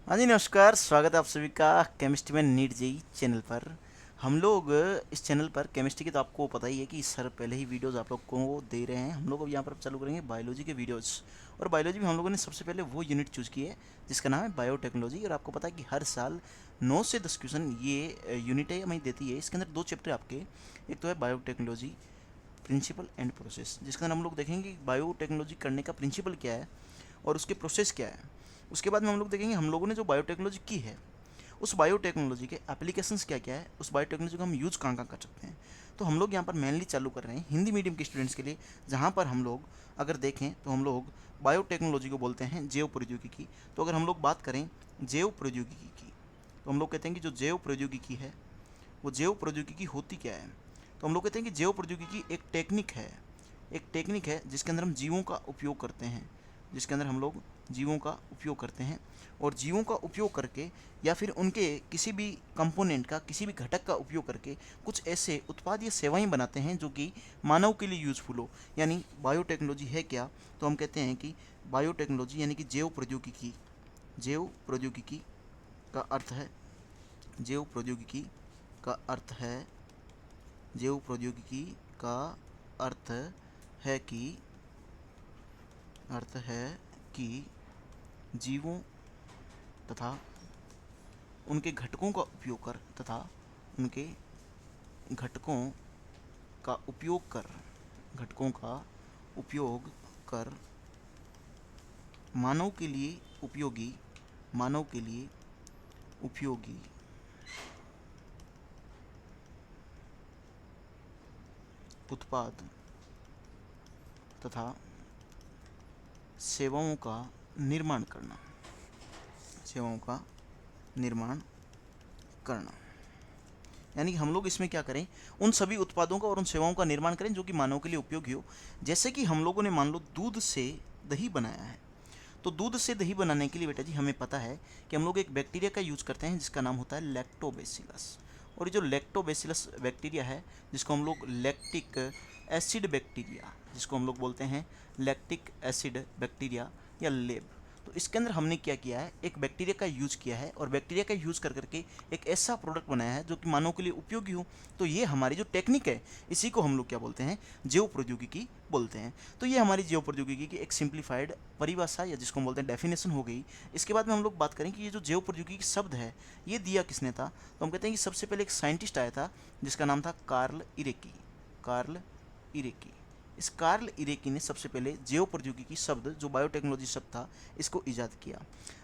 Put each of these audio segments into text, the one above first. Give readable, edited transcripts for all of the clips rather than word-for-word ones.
हाँ जी, नमस्कार। स्वागत है आप सभी का केमिस्ट्री में नीट जेई चैनल पर। हम लोग इस चैनल पर केमिस्ट्री की तो आपको पता ही है कि सर पहले ही वीडियोस आप लोग को दे रहे हैं। हम लोग अब यहाँ पर चालू करेंगे बायोलॉजी के वीडियोस। और बायोलॉजी में हम लोगों ने सबसे पहले वो यूनिट चूज़ की है जिसका नाम है बायोटेक्नोलॉजी। और आपको पता है कि हर साल 9 से 10 क्वेश्चन ये यूनिट है हमें देती है। इसके अंदर दो चैप्टर आपके, एक तो है बायोटेक्नोलॉजी प्रिंसिपल एंड प्रोसेस, जिसके अंदर हम लोग देखेंगे कि बायोटेक्नोलॉजी करने का प्रिंसिपल क्या है और उसके प्रोसेस क्या है। उसके बाद में हम लोग देखेंगे हम लोगों ने जो बायोटेक्नोलॉजी की है उस बायोटेक्नोलॉजी के एप्लीकेशंस क्या क्या है, उस बायोटेक्नोलॉजी को हम यूज़ कहाँ कहाँ कर सकते हैं। तो हम लोग यहाँ पर मेनली चालू कर रहे हैं हिंदी मीडियम के स्टूडेंट्स के लिए, जहाँ पर हम लोग अगर देखें तो हम लोग बायोटेक्नोलॉजी को बोलते हैं जैव प्रौद्योगिकी। तो अगर हम लोग बात करें जैव प्रौद्योगिकी की, तो हम लोग कहते हैं कि जो जैव प्रौद्योगिकी है वो जैव प्रौद्योगिकी होती क्या है। तो हम लोग कहते हैं कि जैव प्रौद्योगिकी एक टेक्निक है जिसके अंदर हम जीवों का उपयोग करते हैं, जिसके अंदर हम लोग जीवों का उपयोग करते हैं और जीवों का उपयोग करके या फिर उनके किसी भी कंपोनेंट का, किसी भी घटक का उपयोग करके कुछ ऐसे उत्पाद या सेवाएं बनाते हैं जो कि मानव के लिए यूज़फुल हो। यानी बायोटेक्नोलॉजी है क्या, तो हम कहते हैं कि बायोटेक्नोलॉजी यानी कि जैव प्रौद्योगिकी का अर्थ है जैव प्रौद्योगिकी का अर्थ है जैव प्रौद्योगिकी का अर्थ है कि अर्थ है कि जीवों तथा उनके घटकों का उपयोग कर तथा उनके घटकों का उपयोग कर घटकों का उपयोग कर मानव के लिए उपयोगी मानव के लिए उपयोगी उत्पाद तथा सेवाओं का निर्माण करना सेवाओं का निर्माण करना। यानी कि हम लोग इसमें क्या करें, उन सभी उत्पादों का और उन सेवाओं का निर्माण करें जो कि मानव के लिए उपयोगी हो। जैसे कि हम लोगों ने मान लो दूध से दही बनाया है, तो दूध से दही बनाने के लिए बेटा जी हमें पता है कि हम लोग एक बैक्टीरिया का यूज़ करते हैं जिसका नाम होता है लैक्टोबैसिलस। और ये जो लैक्टोबैसिलस बैक्टीरिया है, जिसको हम लोग लैक्टिक एसिड बैक्टीरिया जिसको हम लोग बोलते हैं लैक्टिक एसिड बैक्टीरिया या लेब, तो इसके अंदर हमने क्या किया है, एक बैक्टीरिया का यूज़ किया है और बैक्टीरिया का यूज़ कर करके एक ऐसा प्रोडक्ट बनाया है जो कि मानव के लिए उपयोगी हो। तो ये हमारी जो टेक्निक है इसी को हम लोग क्या बोलते हैं, जैव प्रौद्योगिकी बोलते हैं। तो ये हमारी जैव प्रौद्योगिकी की एक सिंप्लीफाइड परिभाषा या जिसको हम बोलते हैं डेफिनेशन हो गई। इसके बाद में हम लोग बात करें कि ये जो जैव प्रौद्योगिकी शब्द है ये दिया किसने था, तो हम कहते हैं कि सबसे पहले एक साइंटिस्ट आया था जिसका नाम था कार्ल इरेकी। इस कार्ल इरेकी ने सबसे पहले जैव प्रौद्योगिकी शब्द जो बायोटेक्नोलॉजी शब्द था इसको ईजाद किया।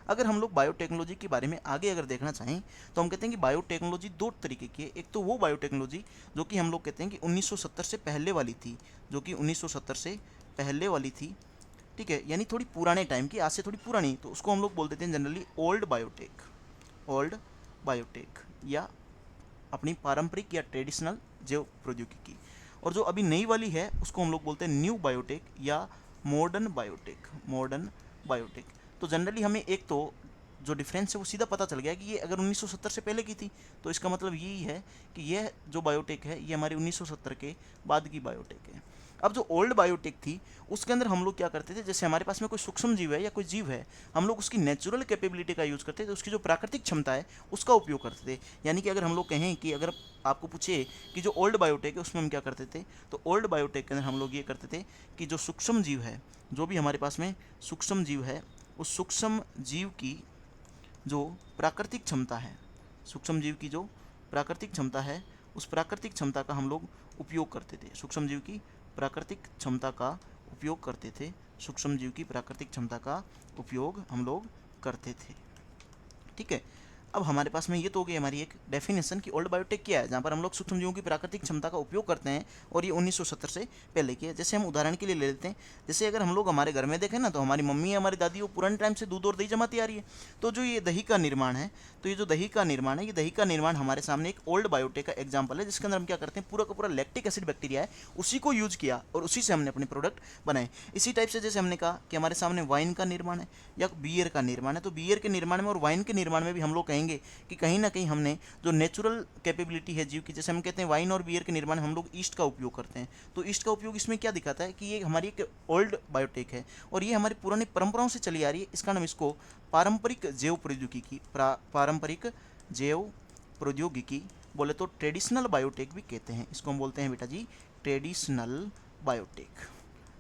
अगर हम लोग बायोटेक्नोलॉजी के बारे में आगे अगर देखना चाहें तो हम कहते हैं कि बायोटेक्नोलॉजी दो तरीके की है। एक तो वो बायोटेक्नोलॉजी जो कि हम लोग कहते हैं कि 1970 से पहले वाली थी, जो कि 1970 से पहले वाली थी, ठीक है, यानी थोड़ी पुराने टाइम की, आज से थोड़ी पुरानी, तो उसको हम लोग बोल देते हैं जनरली ओल्ड बायोटेक या अपनी पारंपरिक या ट्रेडिशनल जैव प्रौद्योगिकी। और जो अभी नई वाली है उसको हम लोग बोलते हैं न्यू बायोटेक या मॉडर्न बायोटेक। तो जनरली हमें एक तो जो डिफरेंस है वो सीधा पता चल गया कि ये अगर 1970 से पहले की थी तो इसका मतलब यही है कि यह जो बायोटेक है ये हमारी 1970 के बाद की बायोटेक है। अब जो ओल्ड बायोटेक थी उसके अंदर हम लोग क्या करते थे, जैसे हमारे पास में कोई सूक्ष्म जीव है या कोई जीव है, हम लोग उसकी नेचुरल कैपेबिलिटी का यूज़ करते थे, उसकी जो प्राकृतिक क्षमता है उसका उपयोग करते थे। यानी कि अगर हम लोग कहें कि अगर आपको पूछे कि जो ओल्ड बायोटेक है उसमें हम क्या करते थे, तो ओल्ड बायोटेक के अंदर हम लोग ये करते थे कि जो सूक्ष्म जीव है, जो भी हमारे पास में सूक्ष्म जीव है, उस सूक्ष्म जीव की जो प्राकृतिक क्षमता है सूक्ष्म जीव की जो प्राकृतिक क्षमता है उस प्राकृतिक क्षमता का हम लोग उपयोग करते थे सूक्ष्म जीव की प्राकृतिक क्षमता का उपयोग करते थे सूक्ष्म जीव की प्राकृतिक क्षमता का उपयोग हम लोग करते थे। ठीक है, अब हमारे पास में ये तो हो गई हमारी एक डेफिनेशन कि ओल्ड बायोटेक क्या है, जहाँ पर हम लोग सूक्ष्म जीवों की प्राकृतिक क्षमता का उपयोग करते हैं और ये 1970 से पहले की है। जैसे हम उदाहरण के लिए ले लेते हैं, जैसे अगर हम लोग हमारे घर में देखें ना तो हमारी मम्मी या हमारी दादी वो पुराने टाइम से दूध और दही जमाती आ रही है। तो जो ये दही का निर्माण है, तो ये जो दही का निर्माण है, ये दही का निर्माण हमारे सामने एक ओल्ड बायोटेक का एग्जाम्पल है, जिसके अंदर हम क्या करते हैं, पूरा का पूरा लैक्टिक एसिड बैक्टीरिया है उसी को यूज किया और उसी से हमने अपने प्रोडक्ट बनाए। इसी टाइप से जैसे हमने कहा कि हमारे सामने वाइन का निर्माण है या बियर का निर्माण है, तो बियर के निर्माण में और वाइन के निर्माण में भी हम लोग कहेंगे कहेंगे कि कहीं ना कहीं हमने जो नेचुरल कैपेबिलिटी है जीव की, जैसे हम कहते हैं वाइन और बियर के निर्माण में हम लोग ईस्ट का उपयोग करते हैं, तो ईस्ट का उपयोग इसमें क्या दिखाता है कि ये हमारी एक ओल्ड बायोटेक है और ये हमारी पुरानी परंपराओं से चली आ रही है। इसका नाम इसको पारंपरिक जैव प्रौद्योगिकी, पारंपरिक जैव प्रौद्योगिकी बोले तो ट्रेडिशनल बायोटेक भी कहते हैं। इसको हम बोलते हैं बेटा जी ट्रेडिशनल बायोटेक।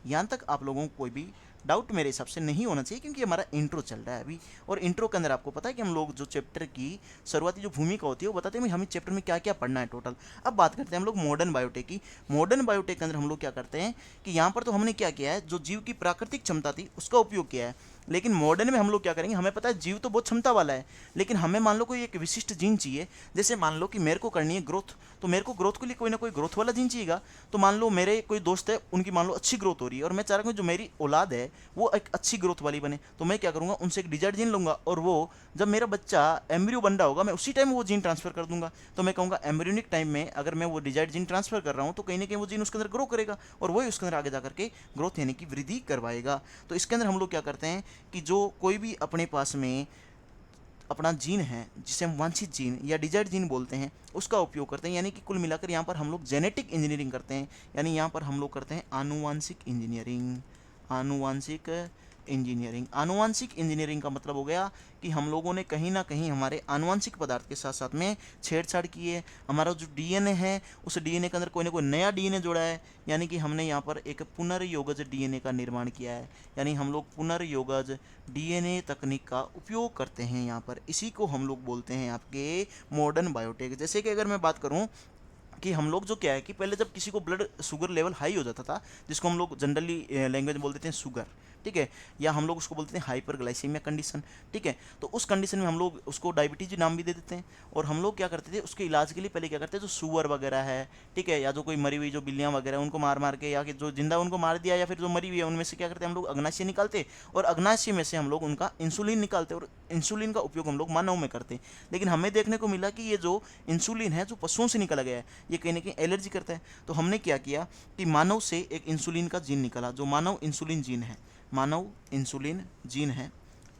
यहाँ तक आप लोगों को कोई भी डाउट मेरे हिसाब से नहीं होना चाहिए, क्योंकि हमारा इंट्रो चल रहा है अभी, और इंट्रो के अंदर आपको पता है कि हम लोग जो चैप्टर की शुरुआती जो भूमिका होती है वो बताते हैं हमें चैप्टर में क्या क्या पढ़ना है टोटल। अब बात करते हैं हम लोग मॉडर्न बायोटेक की। मॉडर्न बायोटेक के अंदर हम लोग क्या करते हैं कि यहाँ पर तो हमने क्या किया है, जो जीव की प्राकृतिक क्षमता थी उसका उपयोग किया है, लेकिन मॉडर्न में हम लोग क्या करेंगे, हमें पता है जीव तो बहुत क्षमता वाला है, लेकिन हमें मान लो कोई एक विशिष्ट जीन चाहिए। जैसे मान लो कि मेरे को करनी है ग्रोथ, तो मेरे को ग्रोथ के लिए कोई ना कोई ग्रोथ वाला जीन चाहिएगा। तो मान लो मेरे कोई दोस्त है, उनकी मान लो अच्छी ग्रोथ हो रही है और मैं चाह रहा हूँ जो मेरी औलाद है वो एक अच्छी ग्रोथ वाली बने, तो मैं क्या करूँगा, उनसे एक डिजायर्ड जीन लूँगा और वो जब मेरा बच्चा एम्ब्रियो बन रहा होगा मैं उसी टाइम वो जीन ट्रांसफर कर दूंगा। तो मैं कहूँगा एम्ब्रियोनिक टाइम में अगर मैं वो डिजायर्ड जीन ट्रांसफर कर रहा हूँ तो कहीं ना कहीं वो जीन उसके अंदर ग्रो करेगा और वही उसके अंदर आगे जाकर के ग्रोथ यानी कि वृद्धि करवाएगा। तो इसके अंदर हम लोग क्या करते हैं कि जो कोई भी अपने पास में अपना जीन है जिसे हम वांछित जीन या डिजायर्ड जीन बोलते हैं उसका उपयोग करते हैं, यानी कि कुल मिलाकर यहाँ पर हम लोग जेनेटिक इंजीनियरिंग करते हैं, यानी यहाँ पर हम लोग करते हैं आनुवांशिक इंजीनियरिंग। आनुवांशिक इंजीनियरिंग, आनुवांशिक इंजीनियरिंग का मतलब हो गया कि हम लोगों ने कहीं ना कहीं हमारे आनुवांशिक पदार्थ के साथ साथ में छेड़छाड़ की है। हमारा जो डीएनए है उस डीएनए के अंदर कोई ना कोई नया डीएनए जोड़ा है, यानी कि हमने यहाँ पर एक पुनर्योगज डीएनए का निर्माण किया है, यानी हम लोग पुनर्योगज डीएनए तकनीक का उपयोग करते हैं यहाँ पर। इसी को हम लोग बोलते हैं आपके मॉडर्न बायोटेक। जैसे कि अगर मैं बात करूँ कि हम लोग जो क्या है कि पहले जब किसी को ब्लड शुगर लेवल हाई हो जाता था, जिसको हम लोग जनरली लैंग्वेज में बोल देते हैं शुगर, ठीक है, या हम लोग उसको बोलते हैं हाइपरग्लाइसीमिया कंडीशन, ठीक है, तो उस कंडीशन में हम लोग उसको डायबिटीज नाम भी दे देते हैं। और हम लोग क्या करते थे उसके इलाज के लिए पहले क्या करते हैं, जो सुअर वगैरह है, ठीक है, या जो कोई मरी हुई जो बिल्लियाँ वगैरह उनको मार मार के, या कि जो जिंदा उनको मार दिया या फिर जो मरी हुई है उनमें से क्या करते हैं हम लोग अग्नाशय निकालते, और अग्नाशय में से हम लोग उनका इंसुलिन निकालते, और इंसुलिन का उपयोग हम लोग मानव में करते। लेकिन हमें देखने को मिला कि ये जो इंसुलिन है जो पशुओं से निकाला गया है ये कहीं ना कहीं एलर्जी करता है। तो हमने क्या किया कि मानव से एक इंसुलिन का जीन निकाला, जो मानव इंसुलिन जीन है, मानव इंसुलिन जीन है,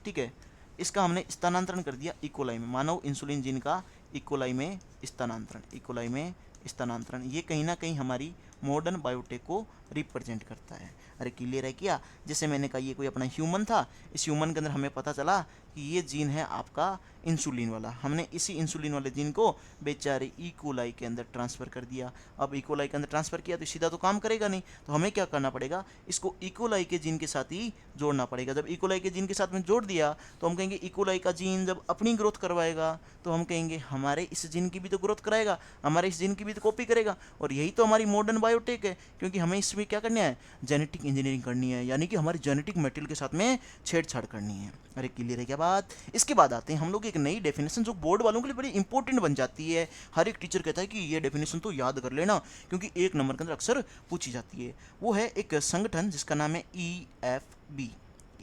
ठीक है, इसका हमने स्थानांतरण कर दिया इकोलाई में। मानव इंसुलिन जीन का इकोलाई में स्थानांतरण, इकोलाई में स्थानांतरण, ये कहीं ना कहीं हमारी मॉडर्न बायोटेक को रिप्रेजेंट करता है। अरे क्लियर है क्या? जैसे मैंने कहा ये कोई अपना ह्यूमन था, इस ह्यूमन के अंदर हमें पता चला कि ये जीन है आपका इंसुलिन वाला, हमने इसी इंसुलिन वाले जीन को बेचारे इकोलाई के अंदर ट्रांसफ़र कर दिया। अब इकोलाई के अंदर ट्रांसफ़र किया तो सीधा तो काम करेगा नहीं, तो हमें क्या करना पड़ेगा, इसको इकोलाई के जीन के साथ ही जोड़ना पड़ेगा। जब इकोलाई के जीन के साथ में जोड़ दिया तो हम कहेंगे इकोलाई का जीन जब अपनी ग्रोथ करवाएगा तो हम कहेंगे हमारे इस जीन की भी तो ग्रोथ कराएगा, हमारे इस जीन की भी तो कॉपी करेगा। और यही तो हमारी मॉडर्न बायोटेक है, क्योंकि हमें इसमें क्या करना है, जेनेटिक इंजीनियरिंग करनी है, यानी कि हमारी जेनेटिक मटेरियल के साथ में छेड़छाड़ करनी है। अरे क्लियर है क्या बात? इसके बाद आते हैं हम लोग एक नई डेफिनेशन जो बोर्ड वालों के लिए बड़ी इंपॉर्टेंट बन जाती है। हर एक टीचर कहता है कि ये डेफिनेशन तो याद कर लेना, क्योंकि एक नंबर के अंदर अक्सर पूछी जाती है। वो है एक संगठन जिसका नाम है EFB।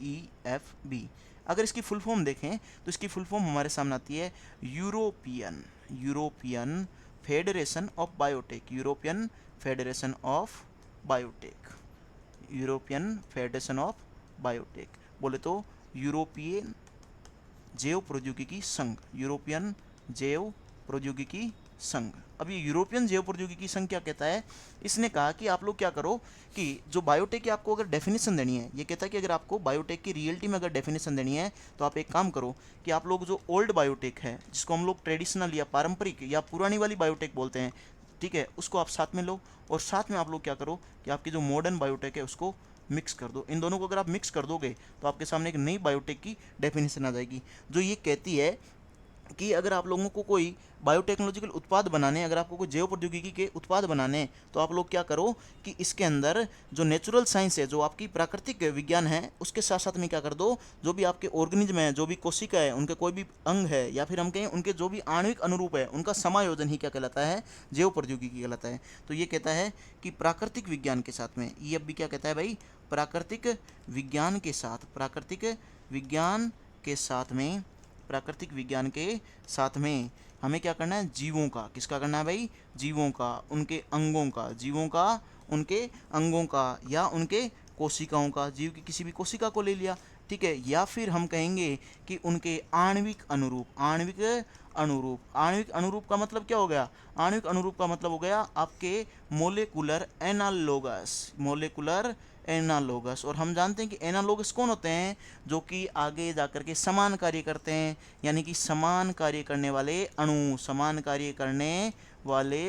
EFB अगर इसकी फुल फॉर्म देखें तो इसकी फुल फॉर्म हमारे सामने आती है European federation of biotech, European federation of biotech, European federation of biotech बोले तो यूरोपीय जैव प्रौद्योगिकी संघ, यूरोपियन जैव प्रौद्योगिकी संघ। अब ये यूरोपियन जैव प्रौद्योगिकी संघ क्या कहता है, इसने कहा कि आप लोग क्या करो कि जो बायोटेक की आपको अगर डेफिनेशन देनी है, ये कहता है कि अगर आपको बायोटेक की रियलिटी में अगर डेफिनेशन देनी है तो आप एक काम करो कि आप लोग जो ओल्ड बायोटेक है, जिसको हम लोग ट्रेडिशनल या पारंपरिक या पुरानी वाली बायोटेक बोलते हैं, ठीक है, उसको आप साथ में लो, और साथ में आप लोग क्या करो कि आपकी जो मॉडर्न बायोटेक है उसको मिक्स कर दो। इन दोनों को अगर आप मिक्स कर दोगे तो आपके सामने एक नई बायोटेक की डेफिनेशन आ जाएगी, जो ये कहती है कि अगर आप लोगों को कोई बायोटेक्नोलॉजिकल उत्पाद बनाने, अगर आपको कोई जैव प्रौद्योगिकी के उत्पाद बनाने, तो आप लोग क्या करो कि इसके अंदर जो नेचुरल साइंस है, जो आपकी प्राकृतिक विज्ञान है, उसके साथ साथ में क्या कर दो, जो भी आपके ऑर्गेनिज्म है, जो भी कोशिका है, उनके कोई भी अंग है, या फिर हम कहें उनके जो भी आणविक अनुरूप है, उनका समायोजन ही क्या कहलाता है, जैव प्रौद्योगिकी कहलाता है। तो ये कहता है कि प्राकृतिक विज्ञान के साथ में, ये अब भी क्या कहता है भाई, प्राकृतिक विज्ञान के साथ, प्राकृतिक विज्ञान के साथ में, प्राकृतिक विज्ञान के साथ में हमें क्या करना है, जीवों का, किसका करना है भाई, जीवों का, उनके अंगों का, जीवों का उनके अंगों का या उनके कोशिकाओं का, जीव की किसी भी कोशिका को ले लिया, ठीक है। या फिर हम कहेंगे कि उनके आणविक अनुरूप, आणविक अनुरूप, आणविक अनुरूप का मतलब क्या हो गया, आणविक अनुरूप का मतलब हो गया आपके मोलेकुलर एनालोगस, मोलेकुलर एनालोगस। और हम जानते हैं कि एनालोगस कौन होते हैं, जो कि आगे जाकर के समान कार्य करते हैं, यानी कि समान कार्य करने वाले अणु, समान कार्य करने वाले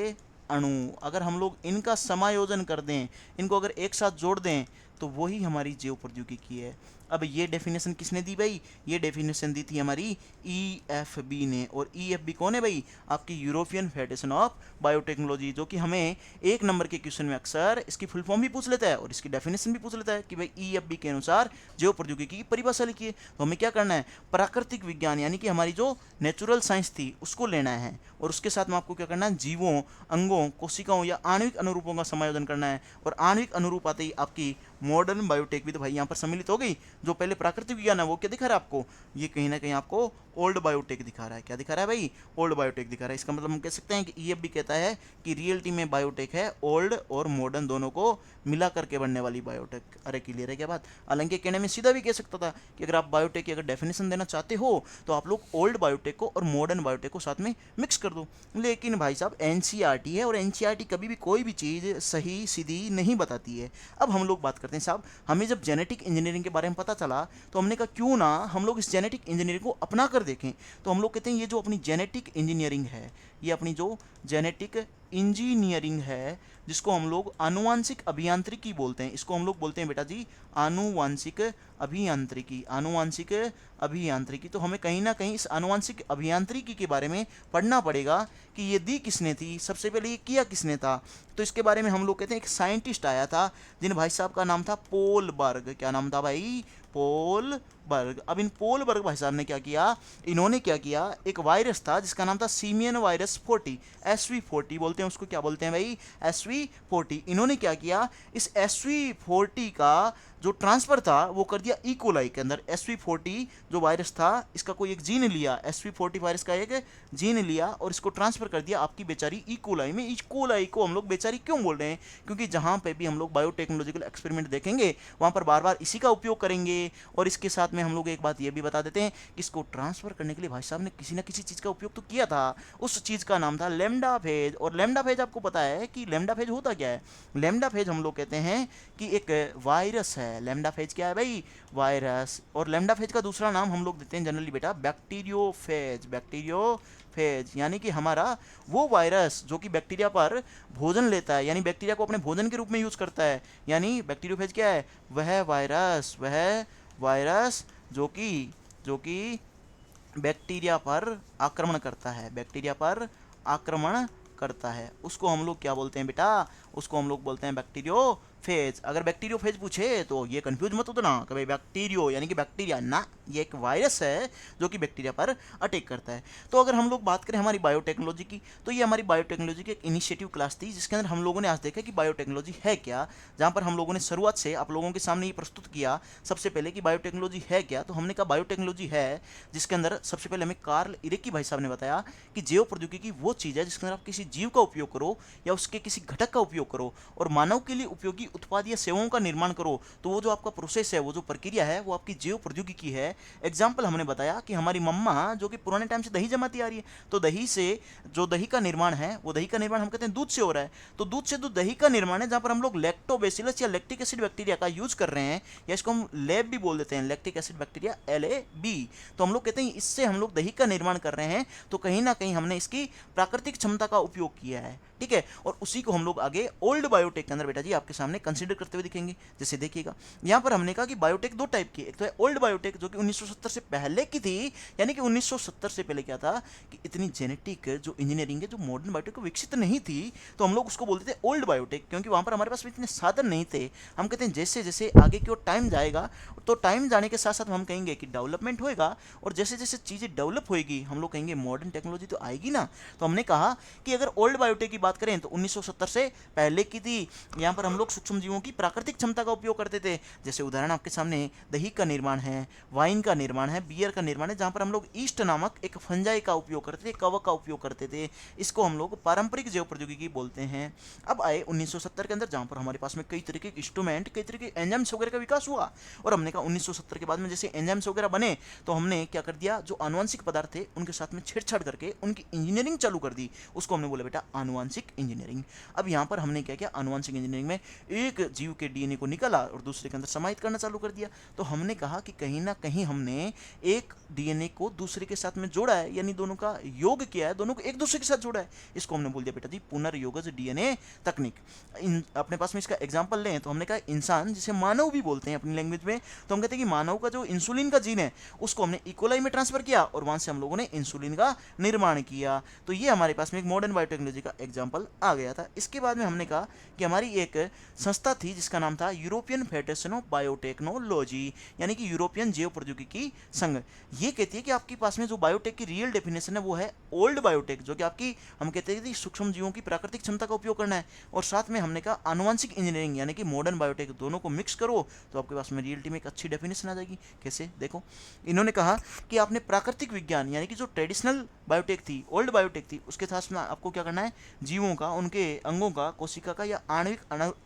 अणु। अगर हम लोग इनका समायोजन कर दें, इनको अगर एक साथ जोड़ दें, तो वही हमारी जैव प्रौद्योगिकी है। अब ये डेफिनेशन किसने दी भाई, ये डेफिनेशन दी थी हमारी EFB ने। और EFB कौन है भाई, आपकी यूरोपियन फेडरेशन ऑफ बायोटेक्नोलॉजी, जो कि हमें 1 नंबर के क्वेश्चन में अक्सर इसकी फुल फॉर्म भी पूछ लेता है और इसकी डेफिनेशन भी पूछ लेता है कि भाई EFB के अनुसार जैव प्रौद्योगिकी की परिभाषा लिखिए। तो हमें क्या करना है, प्राकृतिक विज्ञान यानी कि हमारी जो नेचुरल साइंस थी उसको लेना है, और उसके साथ में आपको क्या करना है, जीवों, अंगों, कोशिकाओं या आणविक अनुरूपों का समायोजन करना है। और आणविक अनुरूप आते ही आपकी मॉडर्न बायोटेक भी तो भाई यहाँ पर सम्मिलित हो गई। जो पहले प्राकृतिक विज्ञान है वो क्या दिखा रहा है आपको, ये कहीं ना कहीं आपको ओल्ड बायोटेक दिखा रहा है। क्या दिखा रहा है भाई, ओल्ड बायोटेक दिखा रहा है। इसका मतलब हम कह सकते हैं कि EFB कहता है कि रियलिटी में बायोटेक है ओल्ड और मॉडर्न दोनों को मिला करके बनने वाली बायोटेक। अरे क्लियर है क्या बात। हालांकि कहने में सीधा भी कह सकता था कि अगर आप बायोटेक की अगर डेफिनेशन देना चाहते हो तो आप लोग ओल्ड बायोटेक को और मॉडर्न बायोटेक को साथ में मिक्स कर दो। लेकिन भाई साहब NCERT है, और NCERT कभी भी कोई भी चीज़ सही सीधी नहीं बताती है। अब हम लोग बात करते हैं साहब, हमें जब जेनेटिक इंजीनियरिंग के बारे में पता चला तो हमने कहा क्यों ना हम लोग इस जेनेटिक इंजीनियरिंग को अपना कर देखें। तो हम लोग कहते हैं ये जो अपनी जेनेटिक इंजीनियरिंग है, ये अपनी जो जेनेटिक इंजीनियरिंग है, जिसको हम लोग आनुवांशिक अभियांत्रिकी बोलते हैं, इसको हम लोग बोलते हैं बेटा जी आनुवांशिक अभियांत्रिकी, आनुवांशिक अभियांत्रिकी। तो हमें कहीं ना कहीं इस आनुवांशिक अभियांत्रिकी के बारे में पढ़ना पड़ेगा कि ये दी किसने थी, सबसे पहले ये किया किसने था। तो इसके बारे में हम लोग कहते हैं एक साइंटिस्ट आया था जिन भाई साहब का नाम था पोल बर्ग। क्या नाम था भाई, पोल बर्ग। अब इन पोल बर्ग भाई साहब ने क्या किया, इन्होंने क्या किया, एक वायरस था जिसका नाम था सीमियन वायरस 40, SV40 बोलते हैं उसको। क्या बोलते हैं भाई, SV40। इन्होंने क्या किया, इस SV40 का जो ट्रांसफर था वो कर दिया इकोलाई के अंदर। SV40 जो वायरस था इसका कोई एक जीन लिया, SV40 वायरस का एक जीन लिया और इसको ट्रांसफर कर दिया आपकी बेचारी इकोलाई में। इकोलाई को हम लोग बेचारी क्यों बोल रहे हैं, क्योंकि जहां पे भी हम लोग बायोटेक्नोलॉजिकल एक्सपेरिमेंट देखेंगे वहां पर बार बार इसी का उपयोग करेंगे। और इसके साथ में हम लोग एक बात ये भी बता देते हैं कि इसको ट्रांसफर करने के लिए भाई साहब ने किसी ना किसी चीज का उपयोग तो किया था। उस चीज का नाम था लैम्डा फेज। और लैम्डा फेज आपको पता है कि लैम्डा फेज होता क्या है। लैम्डा फेज हम लोग कहते हैं कि एक वायरस है। लैम्डा फेज क्या है भाई, वायरस। और लैम्डा फेज का दूसरा नाम हम लोग देते हैं जनरली बेटा बैक्टीरियोफेज। बैक्टीरियोफेज यानी कि हमारा वो वायरस जो कि बैक्टीरिया पर भोजन लेता है, यानी बैक्टीरिया को अपने भोजन के रूप में यूज करता है। यानी बैक्टीरियोफेज क्या है, वह वायरस जो कि बैक्टीरिया पर आक्रमण करता है, बैक्टीरिया पर आक्रमण करता है, उसको हम लोग क्या बोलते हैं बेटा, उसको हम लोग बोलते हैं बैक्टीरियोफेज। अगर बैक्टीरियोफेज पूछे तो ये कंफ्यूज मत होना कि भाई बैक्टीरियो यानी कि बैक्टीरिया ना, ये एक वायरस है जो कि बैक्टीरिया पर अटैक करता है। तो अगर हम लोग बात करें हमारी बायोटेक्नोलॉजी की, तो ये हमारी बायोटेक्नोलॉजी की एक इनिशिएटिव क्लास थी जिसके अंदर हम लोगों ने आज देखा कि बायोटेक्नोलॉजी है क्या, जहाँ पर हम लोगों ने शुरुआत से आप लोगों के सामने ये प्रस्तुत किया सबसे पहले कि बायोटेक्नोलॉजी है क्या। तो हमने कहा बायोटेक्नोलॉजी है जिसके अंदर सबसे पहले हमें कार्ल इरेकी भाई साहब ने बताया कि जैव प्रौद्योगिकी वो चीज़ है जिसके अंदर आप किसी जीव का उपयोग करो या उसके किसी घटक का उपयोग करो और मानव के लिए उपयोगी उत्पाद या सेवाओं का निर्माण करो। तो वो जो आपका प्रोसेस है, वो जो प्रक्रिया है, वो आपकी जैव प्रौद्योगिकी है। एग्जाम्पल हमने बताया कि हमारी मम्मा जो कि पुराने टाइम से दही जमाती आ रही है, तो दही से जो दही का निर्माण है, वो दही का निर्माण हम कहते हैं दूध से हो रहा है। तो दूध से जो दही का निर्माण है, जहाँ पर हम लोग लैक्टोबैसिलस या लैक्टिक एसिड बैक्टीरिया का यूज कर रहे हैं, या इसको हम लैब भी बोल देते हैं, लैक्टिक एसिड बैक्टीरिया LAB। तो हम लोग कहते हैं इससे हम लोग दही का निर्माण कर रहे हैं। तो कहीं ना कहीं हमने इसकी प्राकृतिक क्षमता का उपयोग किया है, ठीक है। और उसी को हम लोग आगे ओल्ड बायोटेक के अंदर बेटा जी आपके सामने कंसीडर करते हुए दिखेंगे। जैसे देखिएगा यहाँ पर हमने कहा कि बायोटेक दो टाइप की, एक तो है ओल्ड बायोटेक जो कि 1970 से पहले की थी, यानी कि 1970 से पहले क्या था कि इतनी जेनेटिक जो इंजीनियरिंग है जो मॉडर्न बायोटेक को विकसित नहीं थी, तो हम लोग उसको बोलते थे ओल्ड बायोटेक, क्योंकि वहाँ पर हमारे पास इतने साधन नहीं थे। हम कहते हैं जैसे जैसे आगे की ओर टाइम जाएगा, तो टाइम जाने के साथ साथ हम कहेंगे कि डेवलपमेंट होएगा, और जैसे जैसे चीज़ें डेवलप होएगी हम लोग कहेंगे मॉडर्न टेक्नोलॉजी तो आएगी ना। तो हमने कहा कि अगर ओल्ड बायोटेक की बात करें तो 1970 से पहले की थी। यहाँ पर हम लोग सूक्ष्म जीवों की प्राकृतिक क्षमता का उपयोग करते थे। जैसे उदाहरण आपके सामने दही का निर्माण है, वाइन का निर्माण है, बियर का निर्माण है, जहाँ पर हम लोग ईस्ट नामक एक फंजाई का उपयोग करते थे, कवक का उपयोग करते थे। इसको हम लोग पारंपरिक जैव प्रौद्योगिकी बोलते हैं। अब आए 1970 के अंदर, जहाँ पर हमारे पास में कई तरीके के इंस्ट्रूमेंट, कई तरीके के एंजाइम्स वगैरह का विकास हुआ। और हमने कहा 1970 के बाद में जैसे एंजाइम्स वगैरह बने तो हमने क्या कर दिया, जो आनुवंशिक पदार्थ थे उनके साथ में छेड़छाड़ करके उनकी इंजीनियरिंग चालू कर दी। उसको हमने बोला बेटा आनुवंशिक इंजीनियरिंग। अब यहाँ पर हमने क्या किया, आनुवंशिक इंजीनियरिंग में एक जीव के डीएनए को निकाला और दूसरे के अंदर समाहित करना चालू कर दिया। तो हमने कहा कि कहीं ना कहीं हमने एक डीएनए को दूसरे के साथ में जोड़ा है, यानी दोनों का योग किया है, दोनों को एक दूसरे के साथ जोड़ा है। इसको हमने बोल दिया बेटा जी पुनर्योगज डीएनए तकनीक। अपने पास में इसका एग्जांपल लें तो हमने कहा इंसान, जिसे मानव भी बोलते हैं अपनी लैंग्वेज में, तो हम कहते हैं कि मानव का जो इंसुलिन का जीन है उसको हमने इकोलाई में ट्रांसफर किया और वहां से हम लोगों ने इंसुलिन का निर्माण किया। तो ये हमारे पास में एक मॉडर्न बायोटेक्नोलॉजी का एग्जाम्पल आ गया था। इसके बाद में हमने कहा कि हमारी एक संस्था थी जिसका नाम था यूरोपियन फेडरेशन ऑफ बायोटेक्नोलॉजी, यानी कि यूरोपियन जैव प्रौद्योगिकी संघ। ये कहती है कि आपके पास में जो बायोटेक की रियल डेफिनेशन है वो है ओल्ड बायोटेक, जो कि आपकी, हम कहते हैं कि सूक्ष्म जीवों की प्राकृतिक क्षमता का उपयोग करना है। और साथ में हमने कहा आनुवंशिक इंजीनियरिंग यानी कि मॉडर्न बायोटेक, दोनों को मिक्स करो तो आपके पास में रियलिटी में एक अच्छी डेफिनेशन आ जाएगी। कैसे, देखो इन्होंने कहा कि आपने प्राकृतिक विज्ञान यानी कि जो ट्रेडिशनल बायोटेक थी, ओल्ड बायोटेक थी, उसके साथ में आपको क्या करना है, जीवों का, उनके अंगों का, कोशिका का या आणविक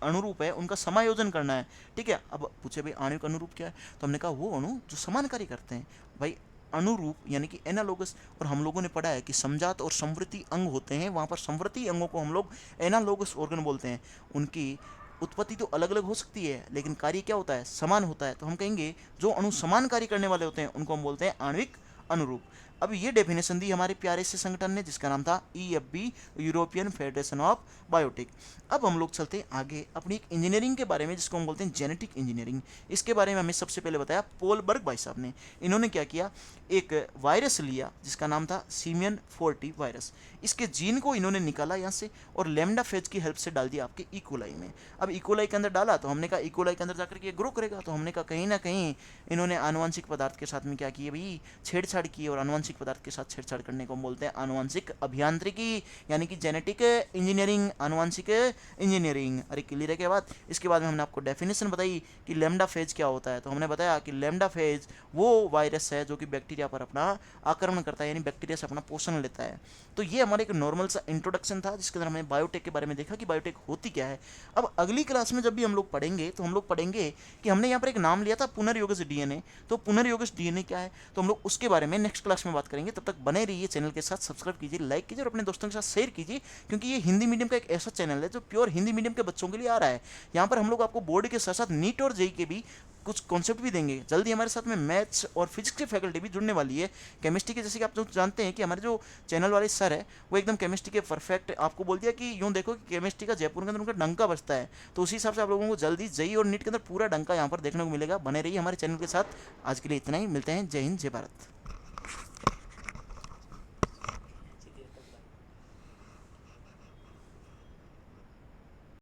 अनुरूप है उनका समायोजन करना है। ठीक है, अब पूछे भाई आणविक अनुरूप क्या है, तो हमने कहा वो अणु जो समान कार्य करते हैं। भाई अनुरूप यानी कि एनालोगस, और हम लोगों ने पढ़ा है कि समजात और समवर्ती अंग होते हैं, वहाँ पर समवर्ती अंगों को हम लोग एनालोगस ऑर्गन बोलते हैं। उनकी उत्पत्ति तो अलग अलग हो सकती है लेकिन कार्य क्या होता है, समान होता है। तो हम कहेंगे जो अणु समान कार्य करने वाले होते हैं उनको हम बोलते हैं आणविक अनुरूप। अब ये डेफिनेशन दी हमारे प्यारे से संगठन ने जिसका नाम था EFB, European federation of biotech. अब हम लोग चलते हैं आगे अपनी एक इंजीनियरिंग के बारे में जिसको हम बोलते हैं जेनेटिक इंजीनियरिंग। इसके बारे में हमें सबसे पहले बताया पोलबर्ग भाई साहब ने। इन्होंने क्या किया, एक वायरस लिया जिसका नाम था सीमियन 40 वायरस। इसके जीन को इन्होंने निकाला यहाँ से और लेमडा फेज की हेल्प से डाल दिया आपके इकोलाई में। अब इकोलाई के अंदर डाला तो हमने कहा इकोलाई के अंदर जाकर के ग्रो करेगा। तो हमने कहा कहीं ना कहीं इन्होंने आनुवंशिक पदार्थ के साथ में क्या किया भाई, छेड़छाड़ की। और आनुवंशिक पदार्थ के साथ छेड़छाड़ करने को हम बोलते हैं आनुवंशिक अभियांत्रिकी यानी कि जेनेटिक इंजीनियरिंग, आनुवंशिक इंजीनियरिंग। अरे क्लियर है क्या बात। इसके बाद में हमने आपको डेफिनेशन बताई कि लेमडा फेज क्या होता है। तो हमने बताया कि लेमडा फेज वो वायरस है जो कि बैक्टीरिया पर अपना आक्रमण करता है, यानी बैक्टीरिया से अपना पोषण लेता है। तो ये हमारे एक नॉर्मल सा इंट्रोडक्शन था जिसके अंदर हमने बायोटेक के बारे में देखा कि बायोटेक होती क्या है। अब अगली क्लास में जब भी हम लोग पढ़ेंगे तो हम लोग पढ़ेंगे कि हमने यहाँ पर एक नाम लिया था पुनर्योगज डीएनए। तो पुनर्योगज डीएनए क्या है तो हम लोग उसके बारे में नेक्स्ट क्लास में बात करेंगे। तब तक बने रहिए चैनल के साथ, सब्सक्राइब कीजिए, लाइक कीजिए और अपने दोस्तों के साथ शेयर कीजिए, क्योंकि ये हिंदी मीडियम का एक ऐसा चैनल है जो प्योर हिंदी मीडियम के बच्चों के लिए आ रहा है। यहाँ पर हम लोग आपको बोर्ड के साथ साथ नीट और जेई के भी कुछ कॉन्सेप्ट भी देंगे। जल्दी हमारे साथ में मैथ्स और फिजिक्स की फैकल्टी भी जुड़ने वाली है। केमिस्ट्री के जैसे कि आप जो जानते हैं कि हमारे जो चैनल वाले सर है वो एकदम केमिस्ट्री के परफेक्ट, आपको बोल दिया कि यूँ देखो कि केमिस्ट्री का जयपुर के अंदर उनका डंका बजता है। तो उसी हिसाब से आप लोगों को जल्दी जेई और नीट के अंदर पूरा डंका यहाँ पर देखने को मिलेगा। बने रहिए हमारे चैनल के साथ। आज के लिए इतना ही, मिलते हैं। जय हिंद, जय भारत।